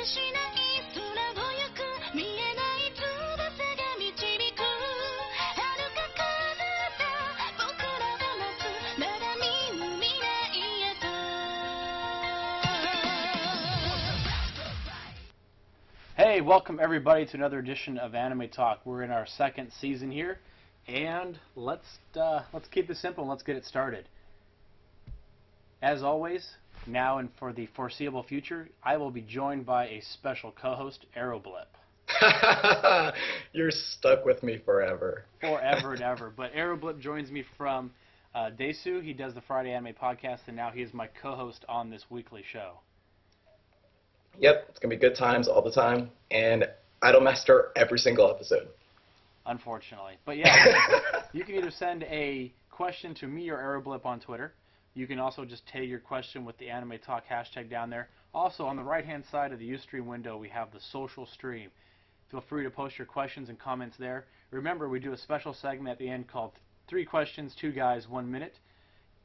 Hey, welcome everybody to another edition of Anime Talk. We're in our second season here, and let's keep this simple and let's get it started. As always, now and for the foreseeable future, I will be joined by a special co-host, Aeroblip. You're stuck with me forever. Forever and ever. But Aeroblip joins me from Desu. He does the Friday Anime Podcast, and now he is my co-host on this weekly show. Yep, it's going to be good times all the time, and Idolmaster every single episode. Unfortunately. But yeah, you can either send a question to me or Aeroblip on Twitter. You can also just tag your question with the Anime Talk hashtag down there. Also, on the right-hand side of the Ustream window, we have the social stream. Feel free to post your questions and comments there. Remember, we do a special segment at the end called 3 Questions, 2 Guys, 1 Minute.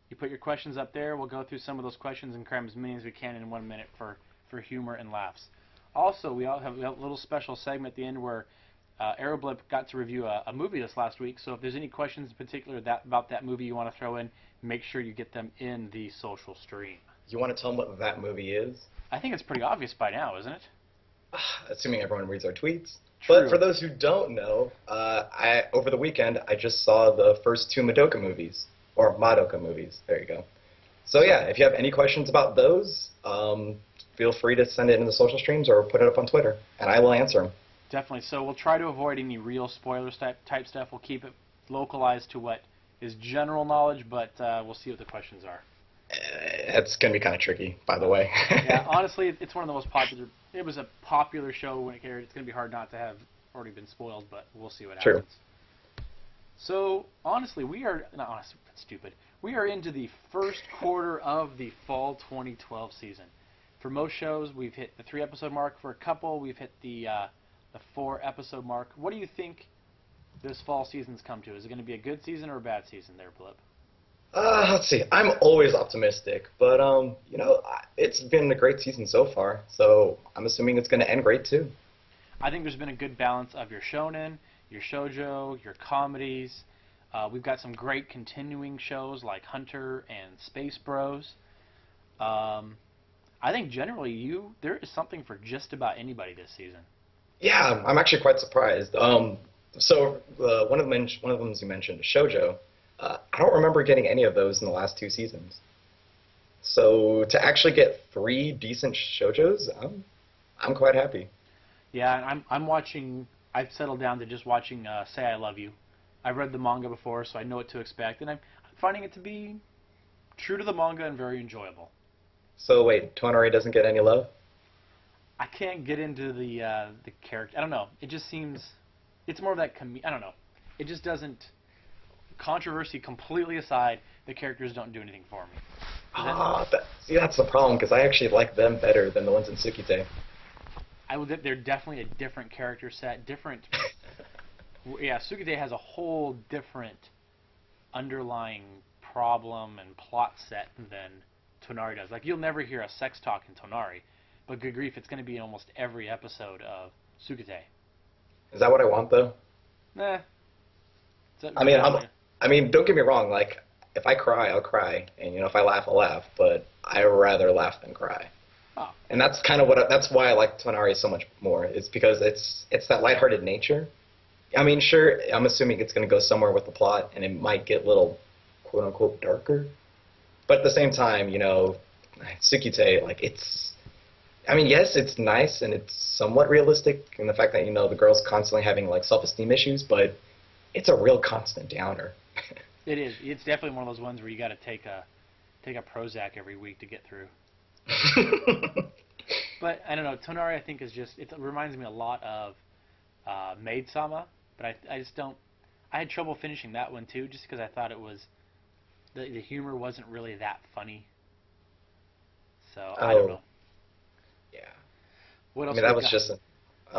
You put your questions up there. We'll go through some of those questions and cram as many as we can in 1 minute for humor and laughs. Also, we have a little special segment at the end where Aeroblip got to review a movie this last week, so if there's any questions in particular about that movie you want to throw in, make sure you get them in the social stream. You want to tell them what that movie is? I think it's pretty obvious by now, isn't it? Assuming everyone reads our tweets. True. But for those who don't know, over the weekend, I just saw the first 2 Madoka movies. Or Madoka movies. There you go. So yeah, if you have any questions about those, feel free to send it in the social streams or put it up on Twitter, and I will answer them. Definitely. So we'll try to avoid any real spoilers type stuff. We'll keep it localized to what is general knowledge, but we'll see what the questions are. It's going to be kind of tricky, by the way. Yeah, honestly, it's one of the most popular. It was a popular show when it aired. It's going to be hard not to have already been spoiled, but we'll see what happens. True. So, honestly, we are into the first quarter of the fall 2012 season. For most shows, we've hit the 3-episode mark. For a couple, we've hit the 4-episode mark. What do you think this fall season's come to? Is it going to be a good season or a bad season there, Blip? Let's see. I'm always optimistic, but it's been a great season so far, so I'm assuming it's going to end great too. I think there's been a good balance of your shonen, your shoujo, your comedies. We've got some great continuing shows like Hunter and Space Bros. I think generally there is something for just about anybody this season. Yeah, I'm actually quite surprised. So one of them you mentioned, shoujo. I don't remember getting any of those in the last 2 seasons. So to actually get 3 decent shoujos, I'm quite happy. Yeah, I'm watching. I've settled down to just watching Say I Love You. I've read the manga before, so I know what to expect, and I'm finding it to be true to the manga and very enjoyable. So wait, Tonari doesn't get any love? I can't get into the character. I don't know. It just seems it's more of that. I don't know. It just doesn't. Controversy completely aside, the characters don't do anything for me. That's the problem, because I actually like them better than the ones in Tsukite. They're definitely a different character set, different. Yeah, Tsukite has a whole different underlying problem and plot set than Tonari does. Like, you'll never hear a sex talk in Tonari, but good grief, it's going to be in almost every episode of Tsukite. Is that what I want, though? Nah. I mean, don't get me wrong. Like, if I cry, I'll cry, and if I laugh, I'll laugh. But I rather laugh than cry. Oh. And that's kind of that's why I like Tonari so much more. It's because it's that lighthearted nature. I mean, sure, I'm assuming it's going to go somewhere with the plot, and it might get a little quote unquote darker. But at the same time, Tsukite, like yes, it's nice and it's somewhat realistic in the fact that the girl's constantly having like self-esteem issues, but it's a real constant downer. It is. It's definitely one of those ones where you got to take a Prozac every week to get through. But I don't know. Tonari, I think, it reminds me a lot of Maid-sama, but I just don't. I had trouble finishing that one too, just because I thought it was the humor wasn't really that funny. So I don't know. Yeah. What else? That was just.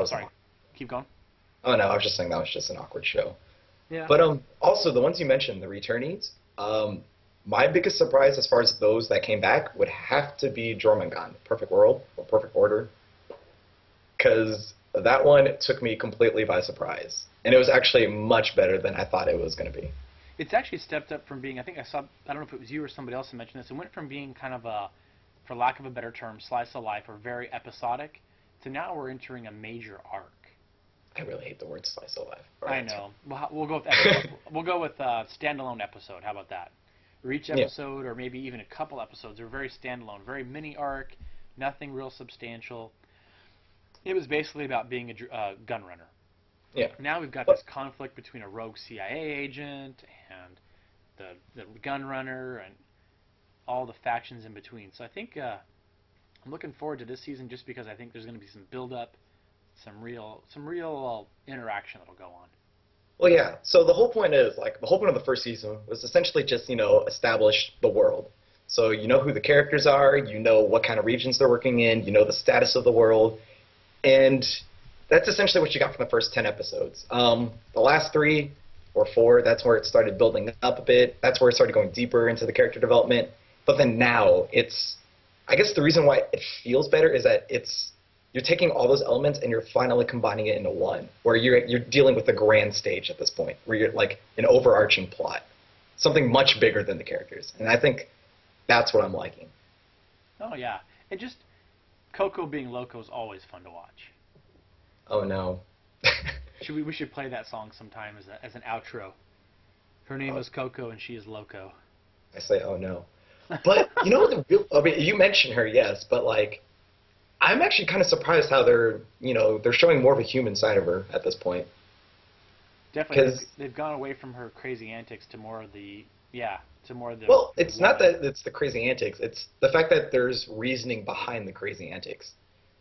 Sorry. Keep going. Oh no, I was just saying that was just an awkward show. Yeah. But also the ones you mentioned, the returnees. My biggest surprise as far as those that came back would have to be Jormungand, Perfect World or Perfect Order. because that one took me completely by surprise. And it was actually much better than I thought it was going to be. It's actually stepped up from being, I think I saw, I don't know if it was you or somebody else who mentioned this, it went from being kind of a, for lack of a better term, slice of life or very episodic, to now we're entering a major arc. I really hate the word slice of life. I know. We'll go with episode. We'll go with standalone episode. How about that? Where each episode, or maybe even a couple episodes, are very standalone, very mini arc, nothing real substantial. It was basically about being a gun runner. Yeah. Now we've got this conflict between a rogue CIA agent and the gun runner and all the factions in between. So I think I'm looking forward to this season just because I think there's going to be some build up, some real interaction that'll go on. Well, yeah. So the whole point is, like, the whole point of the first season was essentially just, establish the world. So you know who the characters are, you know what kind of regions they're working in, you know the status of the world, and that's essentially what you got from the first 10 episodes. The last 3 or 4, that's where it started building up a bit. That's where it started going deeper into the character development. But then now, I guess the reason why it feels better is that you're taking all those elements and you're finally combining it into one, where you're dealing with the grand stage at this point, where you're like an overarching plot, something much bigger than the characters. And I think that's what I'm liking. Oh yeah, and just Coco being loco is always fun to watch. Oh no. We should play that song sometime as an outro. Her name is Coco and she is loco. I say oh no. But you mentioned her, yes, but like I'm actually kind of surprised how they're showing more of a human side of her at this point. Definitely, they've gone away from her crazy antics to more of the Well, it's not that it's the crazy antics. It's the fact that there's reasoning behind the crazy antics.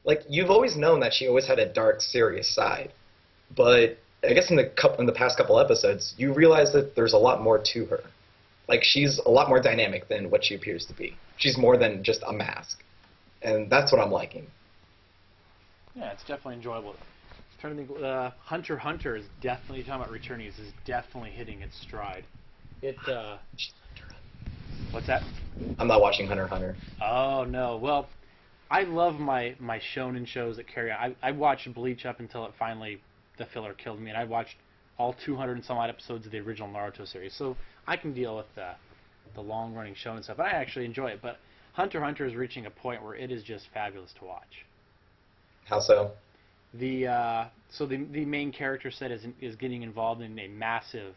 Like, you've always known that she always had a dark, serious side, but I guess in the past couple episodes, you realize that there's a lot more to her. Like, she's a lot more dynamic than what she appears to be. She's more than just a mask, and that's what I'm liking. Yeah, it's definitely enjoyable. I'm trying to think. Hunter x Hunter is definitely, talking about returnees, is definitely hitting its stride. What's that? I'm not watching Hunter x Hunter. Oh no. Well, I love my shonen shows that carry on. I watched Bleach up until the filler killed me, and I watched all 200 and some odd episodes of the original Naruto series. So I can deal with the long running shonen stuff. And I actually enjoy it. But Hunter x Hunter is reaching a point where it is just fabulous to watch. How so? The main character set is getting involved in a massive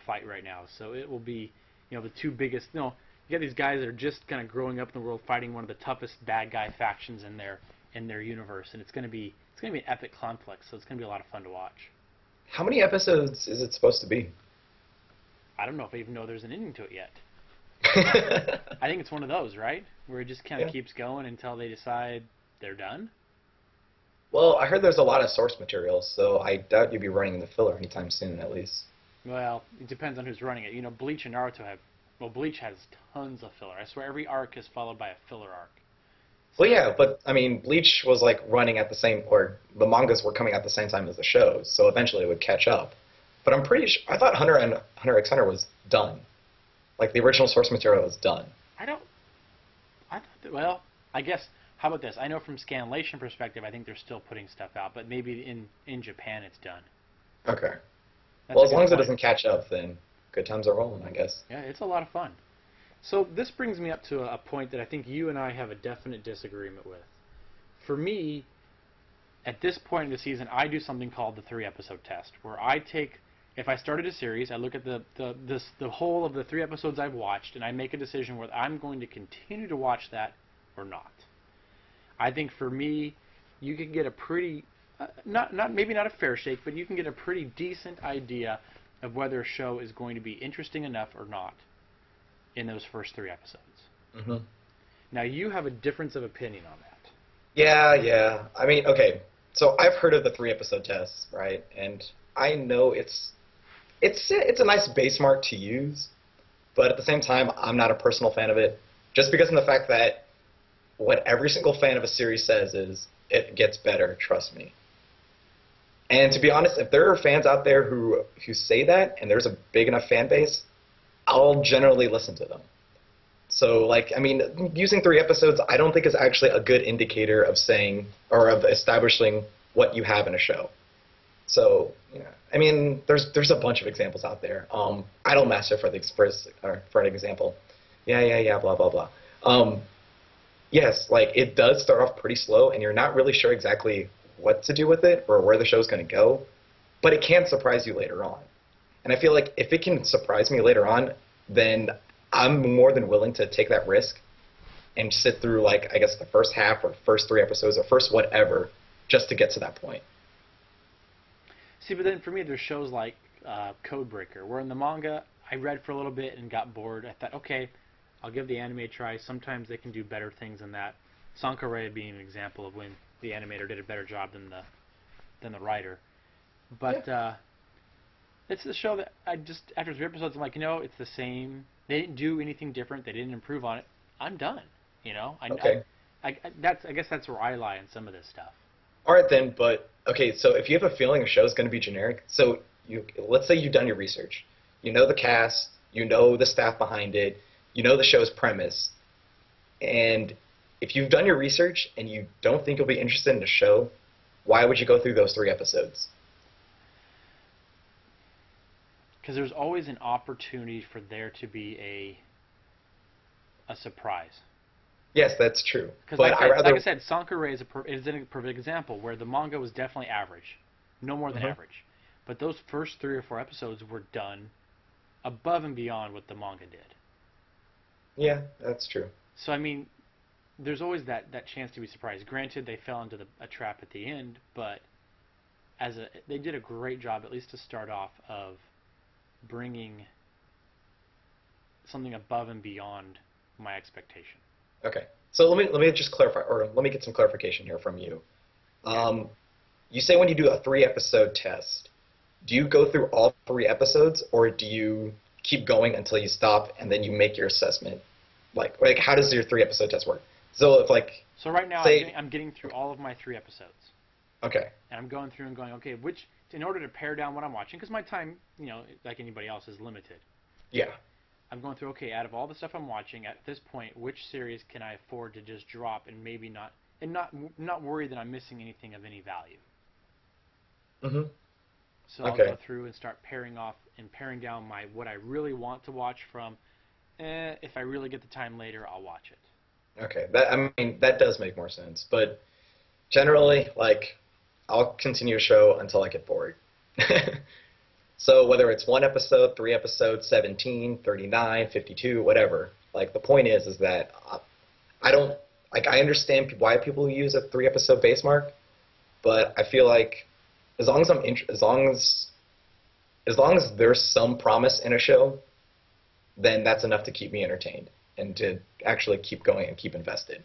fight right now. So it will be, the two biggest. You got these guys that are just kind of growing up in the world, fighting one of the toughest bad guy factions in their universe, and it's going to be an epic conflict. So it's going to be a lot of fun to watch. How many episodes is it supposed to be? I don't know if I even know there's an ending to it yet. I think it's one of those, right, where it just kind of keeps going until they decide they're done. Well, I heard there's a lot of source material, so I doubt you'd be running the filler anytime soon, at least. Well, it depends on who's running it. Bleach and Naruto Bleach has tons of filler. I swear every arc is followed by a filler arc. Well, yeah, but, I mean, Bleach was, like, running at the mangas were coming at the same time as the shows, so eventually it would catch up. But I'm pretty sure, I thought Hunter x Hunter was done. Like, the original source material was done. I guess, how about this? I know from scanlation perspective, I think they're still putting stuff out, but maybe in Japan it's done. Okay. Well, as long as it doesn't catch up, then good times are rolling, I guess. Yeah, it's a lot of fun. So this brings me up to a point that I think you and I have a definite disagreement with. For me, at this point in the season, I do something called the 3-episode test, where if I started a series, I look at the whole of the 3 episodes I've watched, and I make a decision whether I'm going to continue to watch that or not. I think for me, you can get a pretty, maybe not a fair shake, but you can get a pretty decent idea of whether a show is going to be interesting enough or not in those first 3 episodes. Mm-hmm. Now, you have a difference of opinion on that. Yeah. I mean, okay, so I've heard of the 3-episode test, right? And I know it's a nice base mark to use, but at the same time, I'm not a personal fan of it, just because of the fact that what every single fan of a series says is, it gets better, trust me. And to be honest, if there are fans out there who say that, and there's a big enough fan base, I'll generally listen to them. So, like, I mean, using 3 episodes, I don't think is actually a good indicator of saying or of establishing what you have in a show. So, yeah, I mean, there's a bunch of examples out there. Idolmaster for an example. Yeah, blah blah blah. Um, yes, like it does start off pretty slow, and you're not really sure exactly what to do with it or where the show's going to go, but it can surprise you later on. And I feel like if it can surprise me later on, then I'm more than willing to take that risk and sit through, like, I guess the first half or first 3 episodes or first whatever just to get to that point. See, but then for me, there's shows like Codebreaker, where in the manga, I read for a little bit and got bored. I thought, okay, I'll give the anime a try. Sometimes they can do better things than that. Sankore being an example of when the animator did a better job than the writer. But it's a show that I just, after 3 episodes, I'm like, it's the same. They didn't do anything different. They didn't improve on it. I'm done. Okay. I guess that's where I lie in some of this stuff. All right then, but okay, so if you have a feeling a show is going to be generic, so let's say you've done your research. You know the cast, you know the staff behind it, you know the show's premise. And if you've done your research and you don't think you'll be interested in the show, why would you go through those 3 episodes? Because there's always an opportunity for there to be a surprise. Yes, that's true. Because But like I said, Sankore is a perfect example where the manga was definitely average, no more than average. But those first 3 or 4 episodes were done above and beyond what the manga did. Yeah, that's true. So I mean, there's always that chance to be surprised. Granted, they fell into a trap at the end, but they did a great job, at least to start off, of bringing something above and beyond my expectation. Okay. So let me just clarify, or let me get some clarification here from you. You say when you do a 3 episode test, do you go through all 3 episodes, or do you keep going until you stop and then you make your assessment? Like how does your 3 episode test work? So if So right now say, I'm getting through all of my 3 episodes. Okay. And I'm going through and going, okay, in order to pare down what I'm watching, because my time, like anybody else, is limited. Yeah. I'm going through, okay, out of all the stuff I'm watching at this point, which series can I afford to just drop and maybe not worry that I'm missing anything of any value? Mhm. So I'll go through and start paring down what I really want to watch from. If I really get the time later, I'll watch it. Okay. That does make more sense. But generally, like, I'll continue a show until I get bored. So whether it's 1 episode, 3 episodes, 17, 39, 52, whatever, like the point is that I don't like I understand why people use a 3 episode base mark, but I feel like as long as there's some promise in a show, then that's enough to keep me entertained and to actually keep going and keep invested.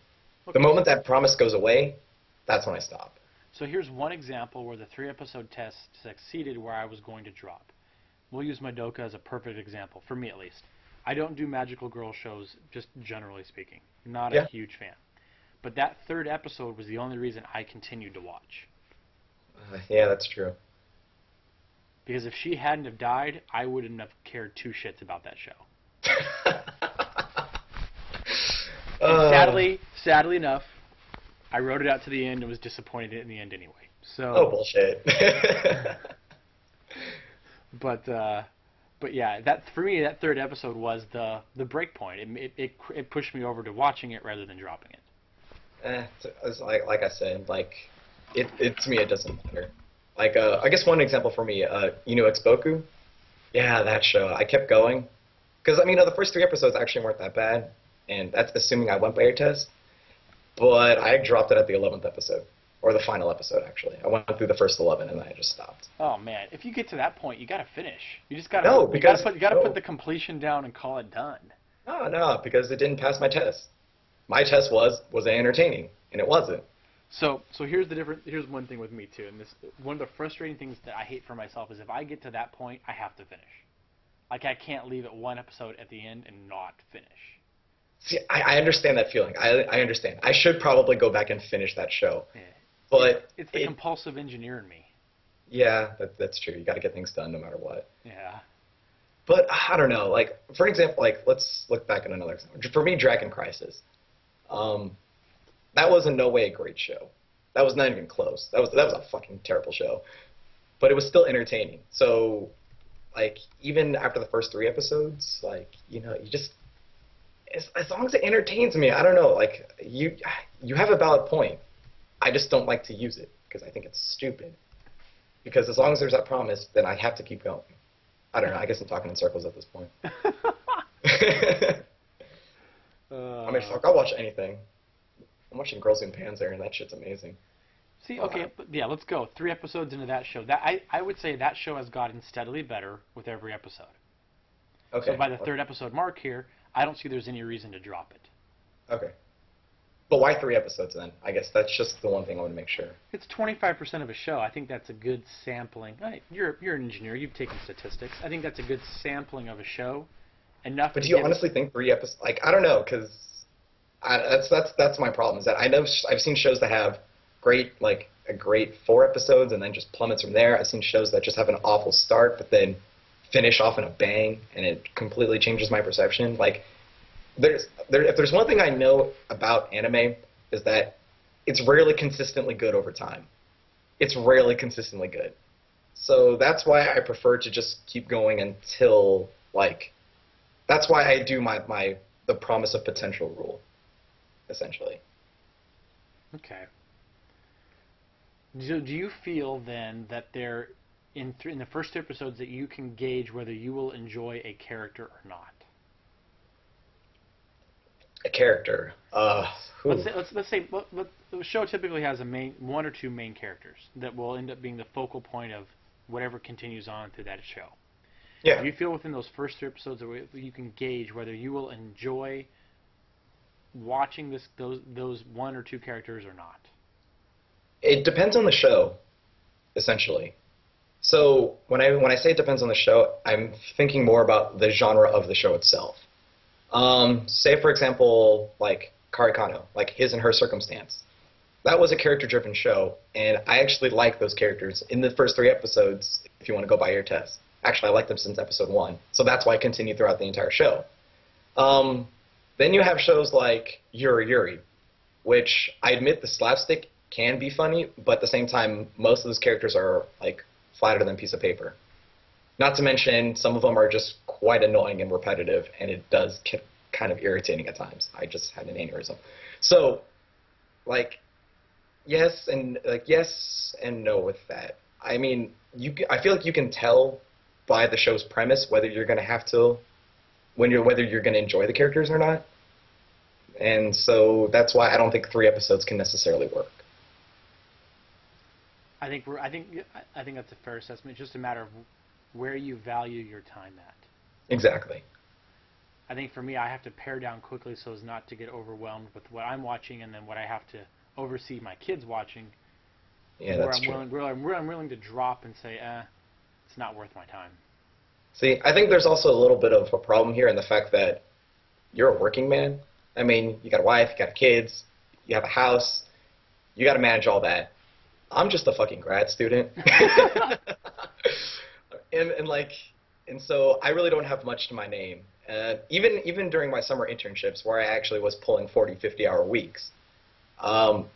Okay. The moment that promise goes away, that's when I stop. So here's one example where the 3 episode test succeeded where I was going to drop. We'll use Madoka as a perfect example, for me at least. I don't do magical girl shows, just generally speaking. Not a huge fan. But that 3rd episode was the only reason I continued to watch. Yeah, that's true. Because if she hadn't have died, I wouldn't have cared 2 shits about that show. And sadly enough, I wrote it out to the end and was disappointed in the end anyway. So. Oh, bullshit. But yeah, for me, that 3rd episode was the break point. It pushed me over to watching it rather than dropping it. It's like I said, like to me it doesn't matter. Like I guess one example for me, Xboku. Yeah, that show. I kept going because the first 3 episodes actually weren't that bad, and that's assuming I went by your test. But I dropped it at the 11th episode. Or the final episode, actually. I went through the first 11 and then I just stopped. Oh man, if you get to that point, you gotta finish. You just gotta. No, because you gotta put the completion down and call it done. No, because it didn't pass my test. My test was it entertaining, and it wasn't. So here's the difference. Here's one thing with me too, and one of the frustrating things that I hate for myself is if I get to that point, I have to finish. Like I can't leave it 1 episode at the end and not finish. See, I understand that feeling. I understand. I should probably go back and finish that show. Yeah. But it's the compulsive engineer in me. Yeah, that's true. You got to get things done no matter what. Yeah. But I don't know. Like for an example, like let's look back at another example. For me, Dragon Crisis. Um, that was in no way a great show. That was not even close. That was a fucking terrible show. But it was still entertaining. So like even after the first 3 episodes, like you just as long as it entertains me, I don't know. Like you have a valid point. I just don't like to use it because I think it's stupid. Because as long as there's that promise, then I have to keep going. I don't know. I guess I'm talking in circles at this point. I mean, fuck, I'll watch anything. I'm watching Girls in Panzer, and that shit's amazing. See, okay, but yeah, let's go. 3 episodes into that show. I would say that show has gotten steadily better with every episode. Okay. So by the 3rd episode mark here, I don't see there's any reason to drop it. Okay. But why 3 episodes then? I guess that's just the one thing I want to make sure. It's 25% of a show. I think that's a good sampling. You're an engineer. You've taken statistics. I think that's a good sampling of a show. Enough. But do you honestly think 3 episodes? Like, I don't know, because that's my problem. Is that I know I've seen shows that have a great 4 episodes and then just plummets from there. I've seen shows that just have an awful start but then finish off in a bang and it completely changes my perception. Like, if there's one thing I know about anime is that it's rarely consistently good over time. It's rarely consistently good. So that's why I prefer to just keep going until that's why I do the promise of potential rule, essentially. Okay. Do you feel then that there in the first 2 episodes that you can gauge whether you will enjoy a character or not? A character. Let's say the show typically has 1 or 2 main characters that will end up being the focal point of whatever continues on through that show. Yeah. Do you feel within those first 3 episodes that you can gauge whether you will enjoy watching those 1 or 2 characters or not? It depends on the show, essentially. So when I say it depends on the show, I'm thinking more about the genre of the show itself. Say, for example, like Karikano, like His and Her Circumstance. That was a character-driven show, and I actually like those characters in the first 3 episodes, if you want to go by your test. Actually, I liked them since episode 1, so that's why I continued throughout the entire show. Then you have shows like Yuri Yuri, which I admit the slapstick can be funny, but at the same time, most of those characters are like flatter than a piece of paper. Not to mention, some of them are just quite annoying and repetitive, and it does get kind of irritating at times. I just had an aneurysm. So, yes and no with that. I mean, I feel like you can tell by the show's premise whether you're going to whether you're going to enjoy the characters or not. And so that's why I don't think 3 episodes can necessarily work. I think that's a fair assessment. It's just a matter of where you value your time at. Exactly. I think for me, I have to pare down quickly so as not to get overwhelmed with what I'm watching and then what I have to oversee my kids watching. Yeah, that's true. I'm willing to drop and say, it's not worth my time. See, I think there's also a little bit of a problem here in the fact that you're a working man. I mean, you got a wife, you got kids, you have a house, you got to manage all that. I'm just a fucking grad student. and so I really don't have much to my name. Even during my summer internships where I actually was pulling 40, 50-hour weeks, when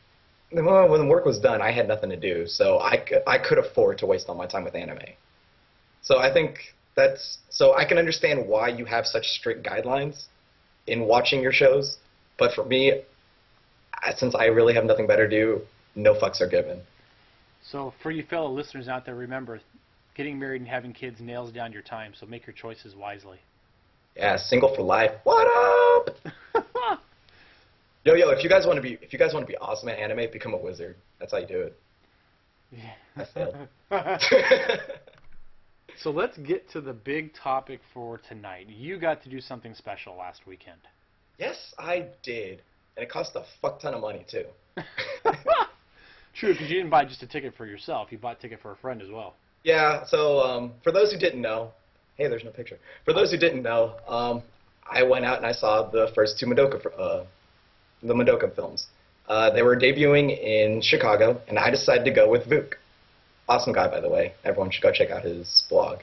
the work was done, I had nothing to do, so I could afford to waste all my time with anime. So I think so I can understand why you have such strict guidelines in watching your shows, but for me, since I really have nothing better to do, no fucks are given. So for you fellow listeners out there, remember, getting married and having kids nails down your time, so make your choices wisely. Yeah, single for life. What up? Yo, if you guys want to be awesome at anime, become a wizard. That's how you do it. Yeah. I failed. So let's get to the big topic for tonight. You got to do something special last weekend. Yes, I did. And it cost a fuck ton of money, too. True, because you didn't buy just a ticket for yourself. You bought a ticket for a friend as well. Yeah, so for those who didn't know, hey, there's no picture. For those who didn't know, I went out and I saw the first 2 Madoka films. They were debuting in Chicago, and I decided to go with Vuk. Awesome guy, by the way. Everyone should go check out his blog,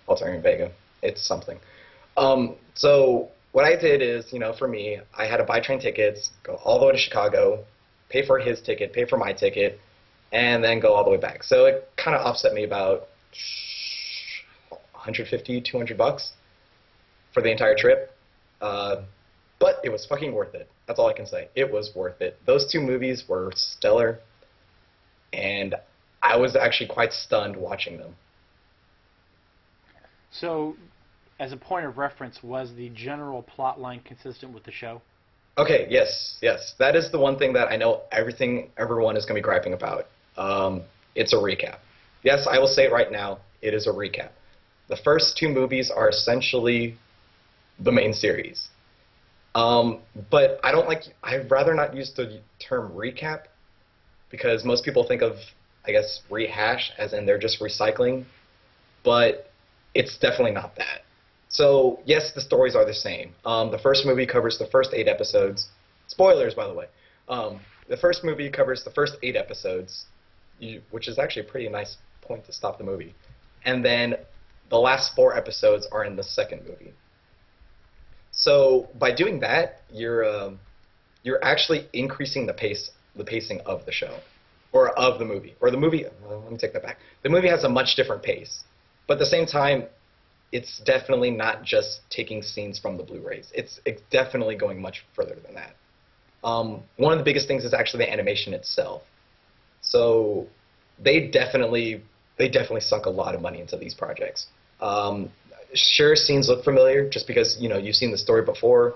Altering Vega. It's something. So what I did is, for me, I had to buy train tickets, go all the way to Chicago, pay for his ticket, pay for my ticket, and then go all the way back. So it kind of offset me about 150, $200 for the entire trip. But it was fucking worth it. That's all I can say. It was worth it. Those two movies were stellar, and I was actually quite stunned watching them. So, as a point of reference, was the general plot line consistent with the show? Okay, yes, yes. That is the one thing that I know everyone is going to be griping about. It's a recap. Yes, I will say it right now. It is a recap. The first two movies are essentially the main series. But I'd rather not use the term recap because most people think of, I guess, rehash as in they're just recycling. But it's definitely not that. So, yes, the stories are the same. The first movie covers the first 8 episodes. Spoilers, by the way. The first movie covers the first 8 episodes, which is actually a pretty nice point to stop the movie. And then the last 4 episodes are in the second movie. So by doing that, you're actually increasing the pacing of the show, or of the movie, or the movie. Let me take that back. The movie has a much different pace, but at the same time, it's definitely not just taking scenes from the Blu-rays. It's definitely going much further than that. One of the biggest things is actually the animation itself. So they definitely sunk a lot of money into these projects. Sure, scenes look familiar just because you've seen the story before,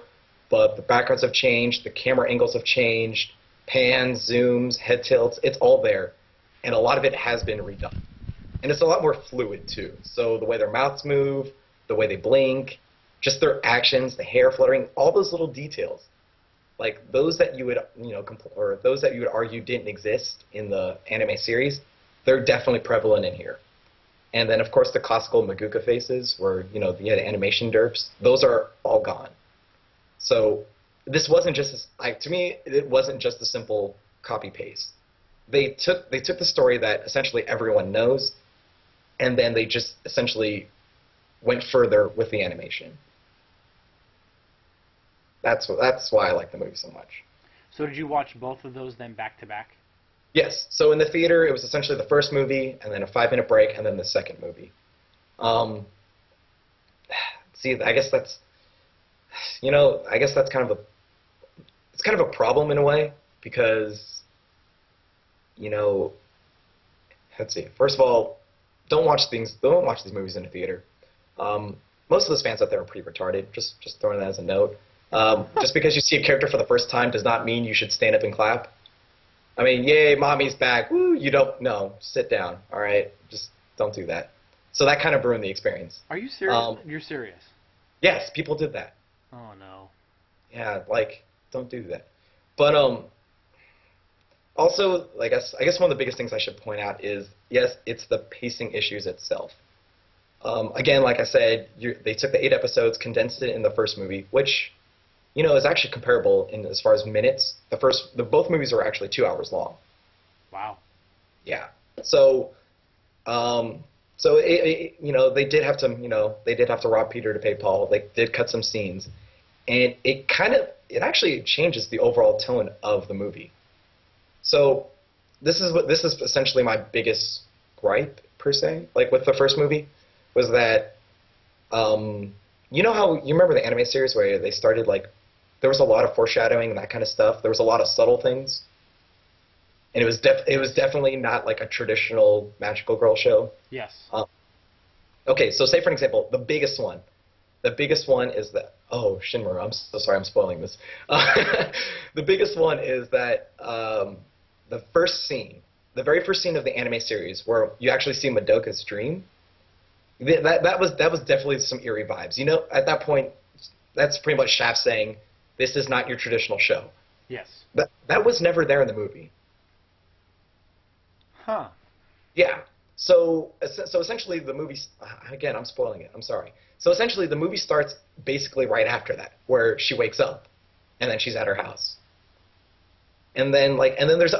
but the backgrounds have changed, the camera angles have changed, pans, zooms, head tilts, it's all there, and a lot of it has been redone. And it's a lot more fluid too. So the way their mouths move, the way they blink, just their actions, the hair fluttering, all those little details, like those that you would or those that you would argue didn't exist in the anime series, they're definitely prevalent in here. And then, of course, the classical Madoka faces where, you had animation derps. Those are all gone. So this wasn't just, to me, it wasn't just a simple copy-paste. They took the story that essentially everyone knows, and then they just essentially went further with the animation. That's why I like the movie so much. So did you watch both of those then back to back? Yes. So in the theater, it was essentially the first movie, and then a 5-minute break, and then the second movie. See, I guess that's kind of a problem in a way because, let's see. First of all, don't watch these movies in a theater. Most of those fans out there are pretty retarded. Just throwing that as a note. Just because you see a character for the first time does not mean you should stand up and clap. I mean, yay, mommy's back. Woo, you don't know. Sit down, all right? Just don't do that. So that kind of ruined the experience. Are you serious? You're serious? Yes, people did that. Oh, no. Yeah, don't do that. But also, I guess one of the biggest things I should point out is, yes, it's the pacing issues itself. Again, like I said, they took the 8 episodes, condensed it in the first movie, which is actually comparable in as far as minutes. Both movies are actually 2 hours long. Wow. Yeah. So, they did have to rob Peter to pay Paul. They did cut some scenes, and it actually changes the overall tone of the movie. So, this is essentially my biggest gripe per se. Like with the first movie, was that how you remember the anime series where they started there was a lot of foreshadowing and that kind of stuff. There was a lot of subtle things, and it was definitely not like a traditional magical girl show. Yes. Okay, so say for an example, the biggest one is that Shinmuru. I'm so sorry, I'm spoiling this. The biggest one is that the very first scene of the anime series where you actually see Madoka's dream. That was definitely some eerie vibes. At that point, that's pretty much Shaft saying, "This is not your traditional show." Yes. That was never there in the movie. Huh. Yeah. So essentially, the movie. Again, I'm spoiling it. I'm sorry. So essentially, the movie starts basically right after that, where she wakes up, and then she's at her house. And then there's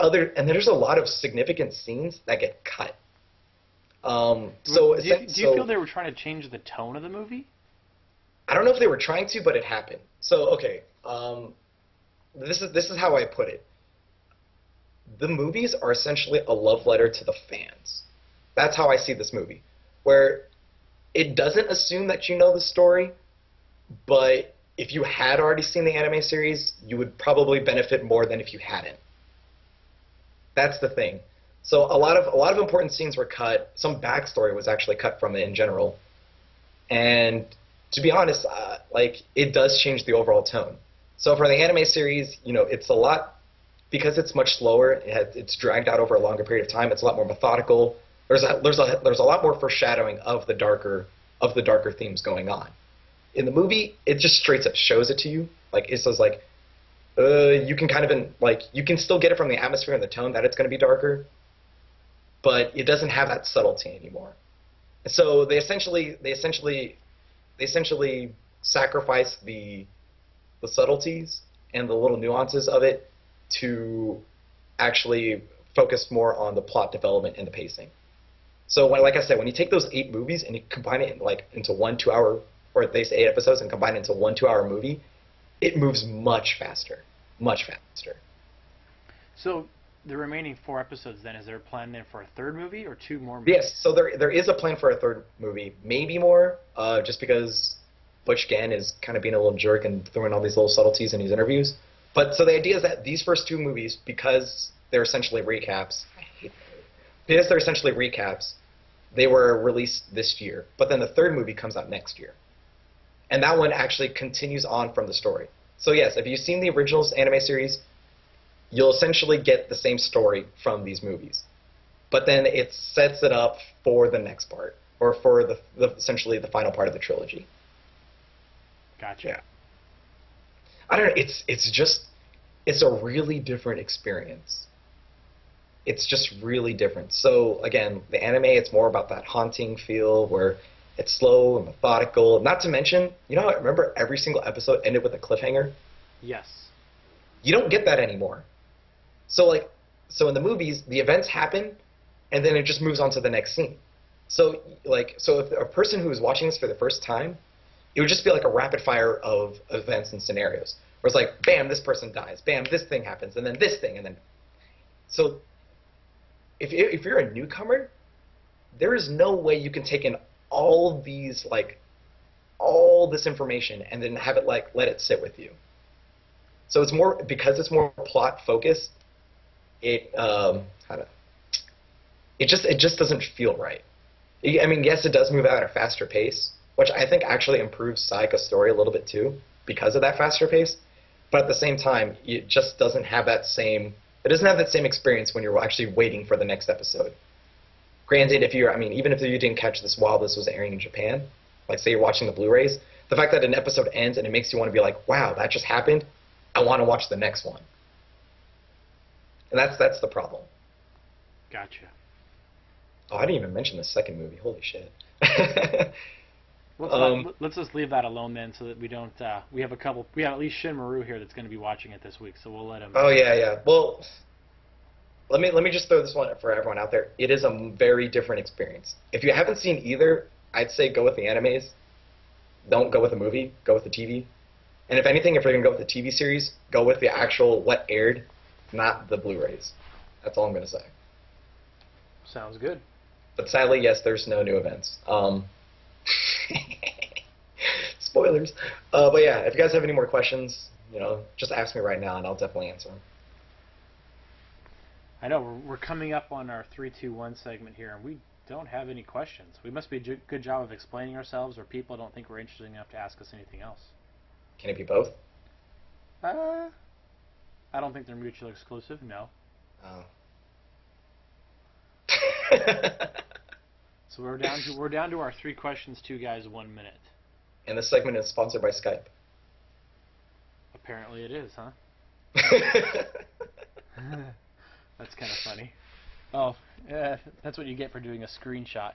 a lot of significant scenes that get cut. So do you feel they were trying to change the tone of the movie? I don't know if they were trying to, but it happened. So okay, this is how I put it. The movies are essentially a love letter to the fans. That's how I see this movie, where it doesn't assume that you know the story, but if you had already seen the anime series, you would probably benefit more than if you hadn't. That's the thing. So a lot of important scenes were cut. Some backstory was actually cut from it in general, and to be honest, like it does change the overall tone. So for the anime series, it's a lot because it's much slower. It's dragged out over a longer period of time. It's a lot more methodical. There's a lot more foreshadowing of the darker themes going on. In the movie, it just straight up shows it to you. Like it says like you can kind of you can still get it from the atmosphere and the tone that it's going to be darker, but it doesn't have that subtlety anymore. So they essentially sacrifice the subtleties and the little nuances of it to actually focus more on the plot development and the pacing. So, like I said, when you take those 8 movies and you combine it into one 2-hour, or they say 8 episodes and combine it into one 2-hour movie, it moves much faster, much faster. So, the remaining 4 episodes, then, is there a plan then for a third movie or 2 more movies? Yes, so there is a plan for a third movie, maybe more, just because Butch Gann is kind of being a little jerk and throwing all these little subtleties in these interviews. But so the idea is that these first 2 movies, because they're essentially recaps, they were released this year. But then the third movie comes out next year. And that one actually continues on from the story. So yes, if you've seen the originals anime series, you'll essentially get the same story from these movies. But then it sets it up for the next part, or for essentially the final part of the trilogy. Gotcha. Yeah. I don't know. It's a really different experience. It's just really different. So again, the anime, it's more about that haunting feel where it's slow and methodical. Not to mention, I remember every single episode ended with a cliffhanger. Yes. You don't get that anymore. So in the movies, the events happen, and then it just moves on to the next scene. So if a person who is watching this for the first time, it would just be like a rapid fire of events and scenarios. Where it's like, bam, this person dies, bam, this thing happens, and then this thing, and then. So if you're a newcomer, there is no way you can take in all this information and then have it let it sit with you. So it's more because it's more plot focused. It just doesn't feel right. I mean, yes, it does move out at a faster pace, which I think actually improves Sayaka's story a little bit too because of that faster pace. But at the same time, it just doesn't have that same. It doesn't have that same experience when you're actually waiting for the next episode. Granted, even if you didn't catch this while this was airing in Japan, like say you're watching the Blu-rays, the fact that an episode ends and it makes you want to be like, wow, that just happened, I want to watch the next one. And that's the problem. Gotcha. Oh, I didn't even mention the second movie. Holy shit. Let's just leave that alone then, so that we don't. We have at least Shin Maru here that's going to be watching it this week, so we'll let him. Oh yeah. Well, let me just throw this one for everyone out there. It is a very different experience. If you haven't seen either, I'd say go with the animes. Don't go with the movie. Go with the TV. And if anything, if you're gonna go with the TV series, go with the actual what aired, not the Blu-rays. That's all I'm gonna say. Sounds good. But sadly, yes, there's no new events. Spoilers. But yeah, if you guys have any more questions, just ask me right now, and I'll definitely answer them. I know we're coming up on our 3, 2, 1 segment here, and we don't have any questions. We must be a good job of explaining ourselves, or people don't think we're interesting enough to ask us anything else. Can it be both? I don't think they're mutually exclusive. No. Oh. So we're down to our 3 questions, 2 guys, 1 minute. And this segment is sponsored by Skype. Apparently it is, huh? That's kind of funny. Oh, that's what you get for doing a screenshot.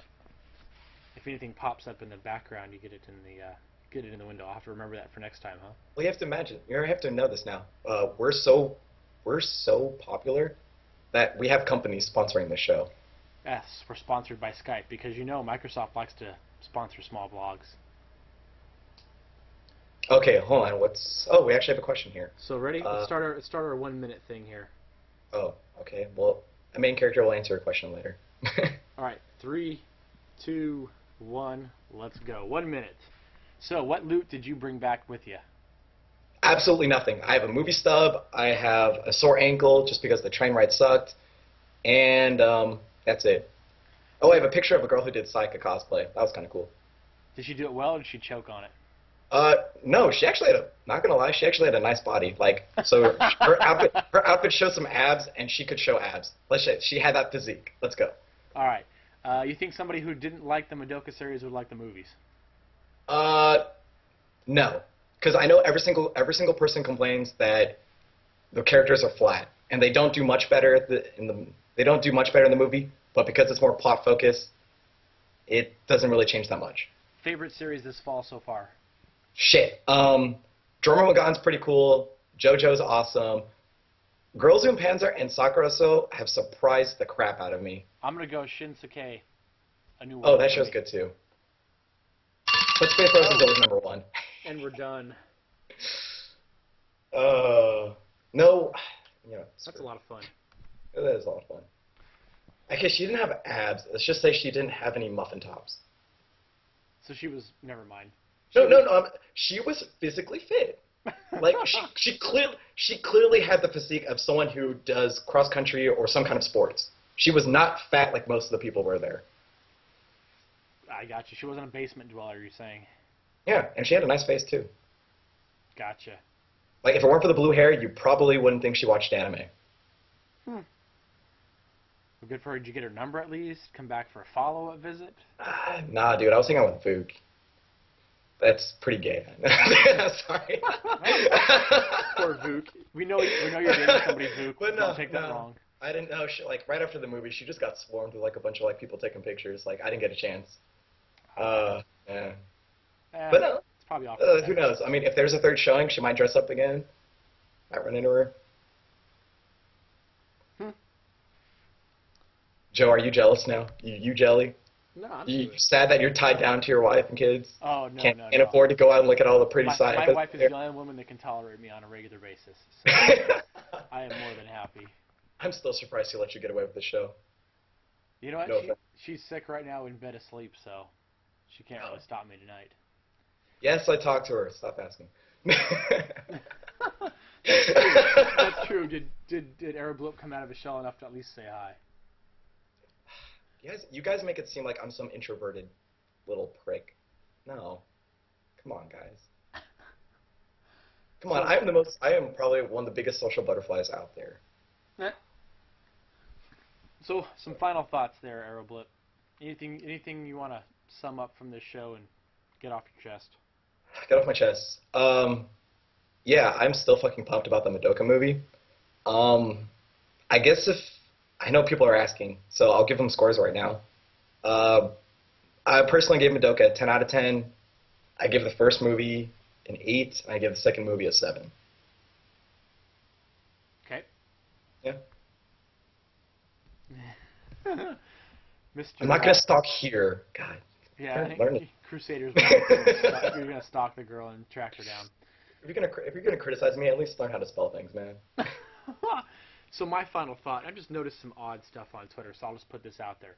If anything pops up in the background, you get it in the window. I'll have to remember that for next time, huh? Well, you have to imagine. You have to know this now. We're so popular that we have companies sponsoring the show. Yes, we're sponsored by Skype because Microsoft likes to sponsor small blogs. Okay, hold on. Oh, we actually have a question here. So ready? Let's start our 1 minute thing here. Oh, okay. Well, a main character will answer a question later. All right, 3, 2, 1, let's go. 1 minute. So, what loot did you bring back with you? Absolutely nothing. I have a movie stub. I have a sore ankle just because the train ride sucked, and that's it. Oh, I have a picture of a girl who did Saika cosplay. That was kind of cool. Did she do it well, or did she choke on it? No, she actually had not gonna lie, she actually had a nice body. Like, so her outfit showed some abs, and she could show abs. She had that physique. Let's go. All right. You think somebody who didn't like the Madoka series would like the movies? No, because I know every single person complains that the characters are flat, and they don't do much better they don't do much better in the movie. But because it's more plot focused, it doesn't really change that much. Favorite series this fall so far? Shit. Drummer Magan's pretty cool. JoJo's awesome. Girls Zoom Panzer and Sakura-so have surprised the crap out of me. I'm gonna go Shinsuke. A New World. Oh, that show's good too. But Space Rose is always number one. And we're done. No. That's a lot of fun. That is a lot of fun. I guess she didn't have abs. Let's just say she didn't have any muffin tops. So she was. Never mind. No. She was physically fit. Like she clearly had the physique of someone who does cross country or some kind of sports. She was not fat like most of the people were there. I got you. She wasn't a basement dweller, you're saying? Yeah, and she had a nice face too. Gotcha. Like if it weren't for the blue hair, you probably wouldn't think she watched anime. Well, good for her. Did you get her number at least? Come back for a follow-up visit? Nah, dude. I was hanging out with Vuk. That's pretty gay. Sorry. Poor Vuk. We know you're dating somebody, Vuk. But don't take that wrong. I didn't know. Like right after the movie, she just got swarmed with like a bunch of like people taking pictures. Like I didn't get a chance. Yeah. But no. It's probably off. Who knows? I mean, if there's a third showing, she might dress up again. Might run into her. Joe, are you jealous now? You jelly? No, I'm You sad that you're tied down to your wife and kids? Oh, no, Can't afford to go out and look at all the pretty sides. My wife is the only woman that can tolerate me on a regular basis. So I am more than happy. I'm still surprised she let you get away with the show. You know what? No she's sick right now in bed asleep, so she can't really stop me tonight. Yes, I talked to her. Stop asking. That's true. Did Aeroblip come out of his shell enough to at least say hi? You guys make it seem like I'm some introverted little prick. No. Come on, guys. Come on, I am probably one of the biggest social butterflies out there. So, some final thoughts there, Aeroblip. Anything you want to sum up from this show and get off your chest? Get off my chest. Yeah, I'm still fucking pumped about the Madoka movie. I guess I know people are asking, so I'll give them scores right now. I personally gave Madoka a 10 out of 10. I give the first movie an 8, and I give the second movie a 7. Okay. Yeah. Mr. I'm not going to stalk here. God. Yeah, I think Crusaders, you're going to stalk the girl and track her down. If you're gonna criticize me, at least learn how to spell things, man. So my final thought, I've just noticed some odd stuff on Twitter, so I'll just put this out there.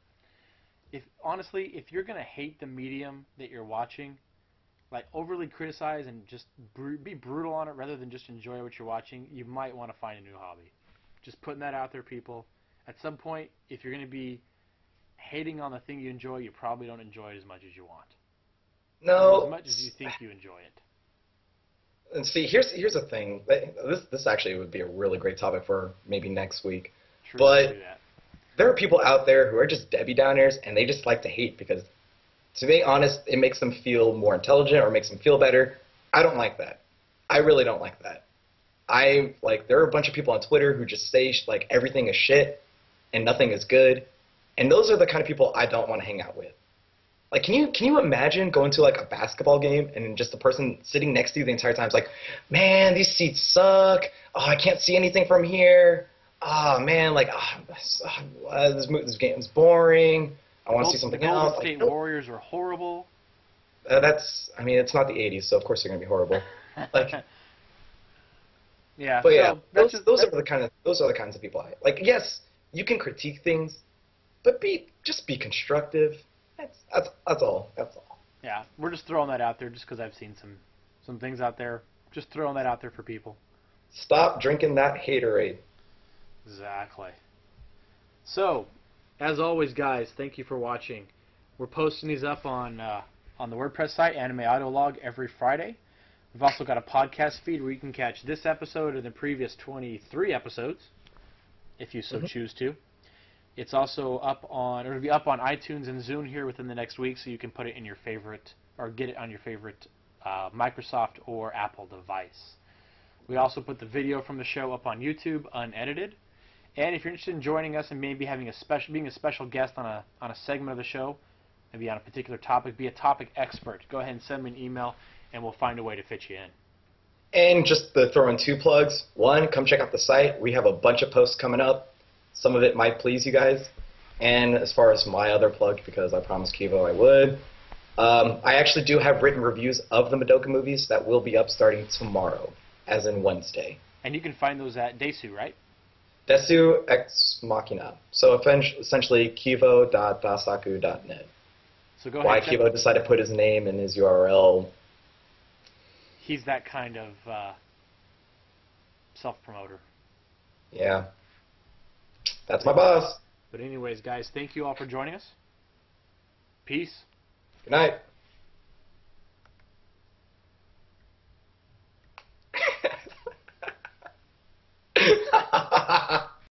Honestly, if you're gonna hate the medium that you're watching, like overly criticize and just be brutal on it rather than just enjoy what you're watching, you might want to find a new hobby. Just putting that out there, people. At some point, if you're gonna be hating on the thing you enjoy, you probably don't enjoy it as much as you want. No. Or as much as you think you enjoy it. And see, here's the thing. This actually would be a really great topic for maybe next week. True, but there are people out there who are just Debbie Downers, and they just like to hate because, to be honest, it makes them feel more intelligent or makes them feel better. I don't like that. I really don't like that. There are a bunch of people on Twitter who just say like everything is shit and nothing is good, and those are the kind of people I don't want to hang out with. Like, can you imagine going to like a basketball game and just the person sitting next to you the entire time is like, man, these seats suck. Oh, I can't see anything from here. man, like, this game's boring. I want to see The something Golden else. State Like, nope. Warriors are horrible. I mean, it's not the '80s, so of course they're gonna be horrible. Like, Yeah, but yeah, so that's those are the kinds of people I like. Yes, you can critique things, but just be constructive. That's all. That's all. yeah, we're just throwing that out there just because I've seen some things out there. Just throwing that out there for people. Stop drinking that haterade. Exactly. So, as always, guys, thank you for watching. We're posting these up on the WordPress site, Anime Autolog, every Friday. We've also got a podcast feed where you can catch this episode and the previous 23 episodes, if you so choose to. It's also it'll be up on iTunes and Zune here within the next week, so you can put it in your favorite, or get it on your favorite Microsoft or Apple device. We also put the video from the show up on YouTube, unedited. And if you're interested in joining us and maybe having being a special guest on a segment of the show, maybe on a particular topic, be a topic expert, go ahead and send me an email, and we'll find a way to fit you in. And just to throw in 2 plugs. One, come check out the site. We have a bunch of posts coming up. Some of it might please you guys. And as far as my other plug, because I promised Kivo I would, I actually do have written reviews of the Madoka movies that will be up starting tomorrow, as in Wednesday. And you can find those at Desu, right? Desu Ex Machina. So essentially kivo.dasaku.net. So go ahead. Why Kivo decided to put his name in his URL. He's that kind of self-promoter. Yeah. That's my boss. But anyways, guys, thank you all for joining us. Peace. Good night.